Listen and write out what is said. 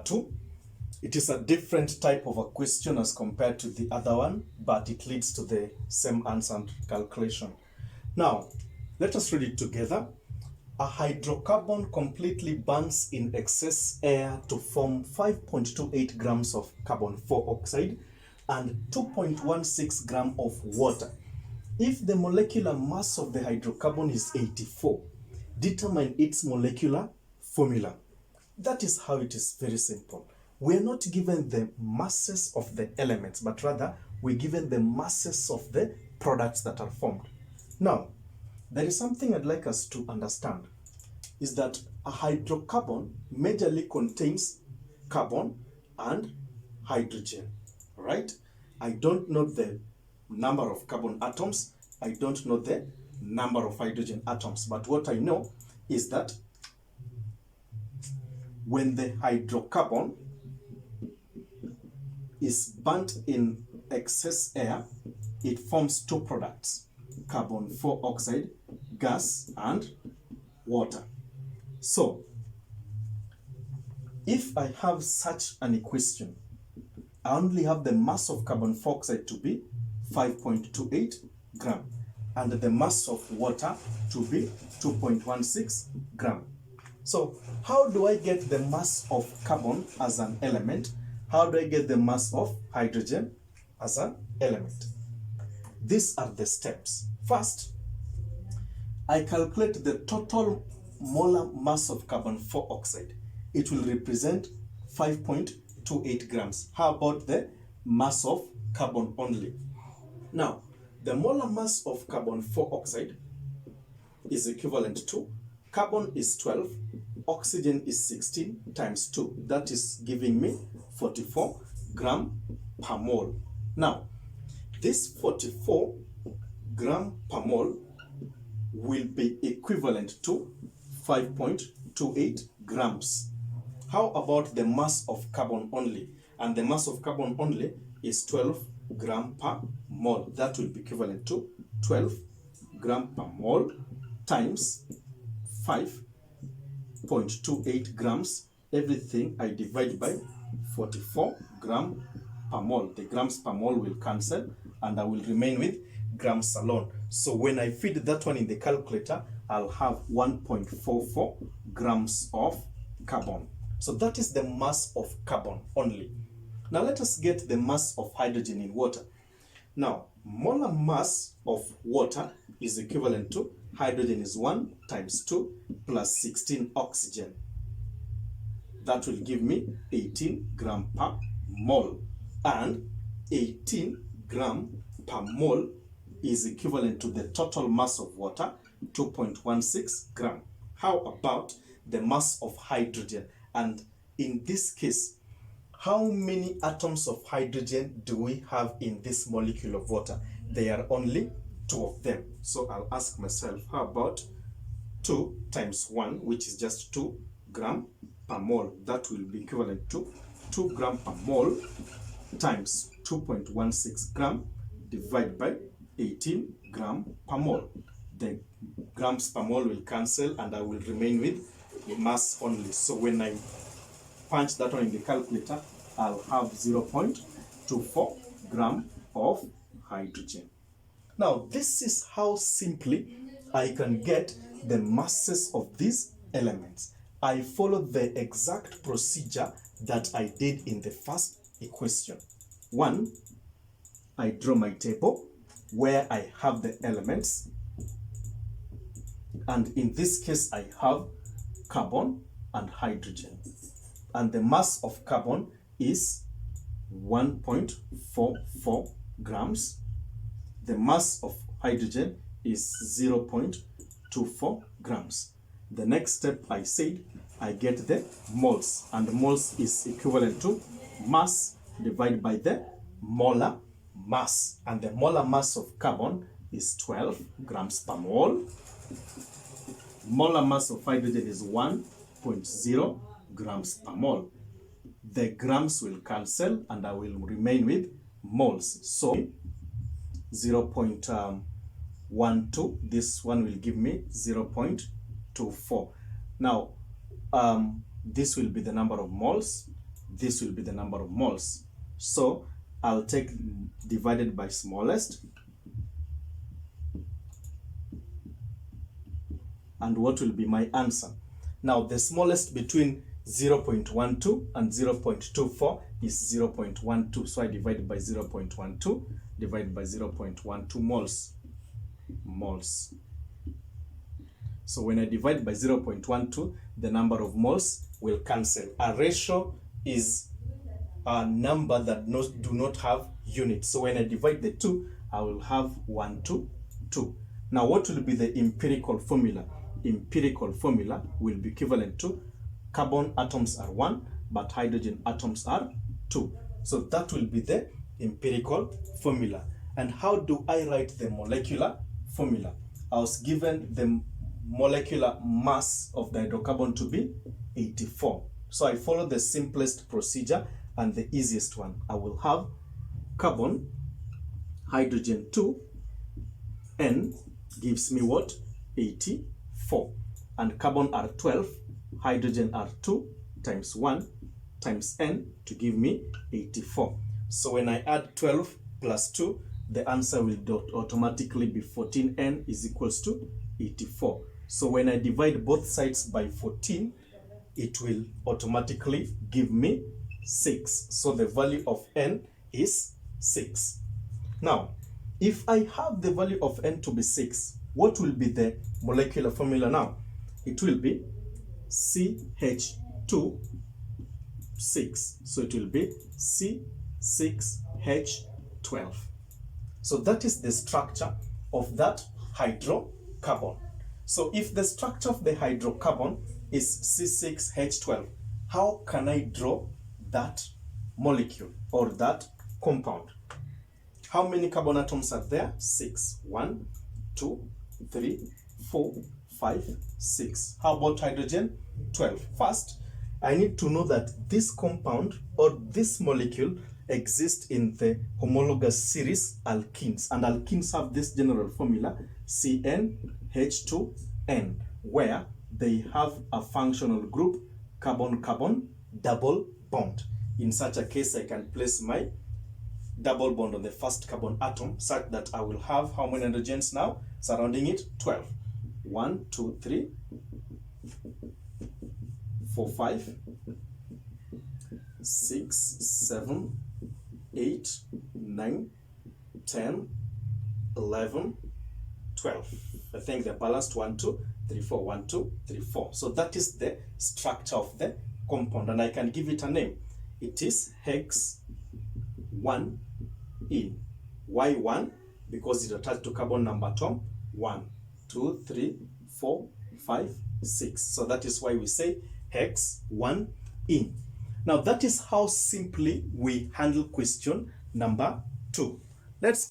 2. It is a different type of a question as compared to the other one, but it leads to the same answer and calculation. Now, let us read it together. A hydrocarbon completely burns in excess air to form 5.28 grams of carbon 4 oxide and 2.16 grams of water. If the molecular mass of the hydrocarbon is 84, determine its molecular formula. That is how it is, very simple. We are not given the masses of the elements, but rather we're given the masses of the products that are formed. Now, there is something I'd like us to understand, is that a hydrocarbon majorly contains carbon and hydrogen, right? I don't know the number of carbon atoms, I don't know the number of hydrogen atoms, but what I know is that when the hydrocarbon is burnt in excess air, it forms two products, carbon 4 oxide, gas, and water. So, if I have such an equation, I only have the mass of carbon 4 oxide to be 5.28 gram and the mass of water to be 2.16 gram. So how do I get the mass of carbon as an element? How do I get the mass of hydrogen as an element? These are the steps. First, I calculate the total molar mass of carbon 4 oxide. It will represent 5.28 grams. How about the mass of carbon only? Now, the molar mass of carbon 4 oxide is equivalent to carbon is 12, oxygen is 16 times 2. That is giving me 44 gram per mole. Now, this 44 gram per mole will be equivalent to 5.28 grams. How about the mass of carbon only? And the mass of carbon only is 12 gram per mole. That will be equivalent to 12 gram per mole times 5.28 grams. Everything I divide by 44 gram per mole. The grams per mole will cancel and I will remain with grams alone. So when I feed that one in the calculator, I'll have 1.44 grams of carbon. So that is the mass of carbon only. Now let us get the mass of hydrogen in water. Now, molar mass of water is equivalent to hydrogen is 1 times 2 plus 16 oxygen. That will give me 18 gram per mole. And 18 gram per mole is equivalent to the total mass of water, 2.16 gram. How about the mass of hydrogen? And in this case, how many atoms of hydrogen do we have in this molecule of water? There are only 2 of them. So I'll ask myself, how about 2 times 1, which is just 2 gram per mole? That will be equivalent to 2 gram per mole times 2.16 gram divided by 18 gram per mole. The grams per mole will cancel and I will remain with mass only. So when I punch that one in the calculator, I'll have 0.24 gram of hydrogen. Now, this is how simply I can get the masses of these elements. I follow the exact procedure that I did in the first equation. 1, I draw my table where I have the elements. And in this case, I have carbon and hydrogen. And the mass of carbon is 1.44 grams. The mass of hydrogen is 0.24 grams. The next step I said, I get the moles. And moles is equivalent to mass divided by the molar mass. And the molar mass of carbon is 12 grams per mole. Molar mass of hydrogen is 1.0 grams per mole. The grams will cancel and I will remain with moles. So 0.12, this one will give me 0.24. Now, this will be the number of moles this will be the number of moles. So I'll take divided by smallest, and what will be my answer? Now the smallest between 0.12 and 0.24 is 0.12. So I divide by 0.12, divide by 0.12 moles. So when I divide by 0.12, the number of moles will cancel. A ratio is a number that do not have units. So when I divide the two, I will have 1 to 2. Now what will be the empirical formula? Empirical formula will be equivalent to carbon atoms are 1, but hydrogen atoms are 2. So that will be the empirical formula. And how do I write the molecular formula? I was given the molecular mass of the hydrocarbon to be 84. So I follow the simplest procedure and the easiest one. I will have carbon, hydrogen 2, N gives me what? 84. And carbon are 12, hydrogen are 2 times 1 times N to give me 84. So when I add 12 plus 2, the answer will automatically be 14N is equals to 84. So when I divide both sides by 14, it will automatically give me 6. So the value of N is 6. Now, if I have the value of N to be 6, what will be the molecular formula now? It will be CH2 6. So it will be C6H12. So that is the structure of that hydrocarbon. So if the structure of the hydrocarbon is C6H12, how can I draw that molecule or that compound? How many carbon atoms are there? 6. 1, 2, 3, 4, 5, 6. How about hydrogen? 12. First, I need to know that this compound or this molecule exists in the homologous series alkenes. And alkenes have this general formula, CnH2n, where they have a functional group, carbon-carbon double bond. In such a case, I can place my double bond on the first carbon atom such that I will have how many hydrogens now? Surrounding it, 12. 1, 2, 3, 4, 5, 6, 7, 8, 9, 10, 11, 12. I think they're balanced 1, 2, 3, 4, 1, 2, 3, 4. So that is the structure of the compound, and I can give it a name. It is hex 1 in. Why 1? Because it attached to carbon number atom 1, 2, 3, 4, 5, 6. So that is why we say hex 1 in. Now that is how simply we handle question number 2. Let's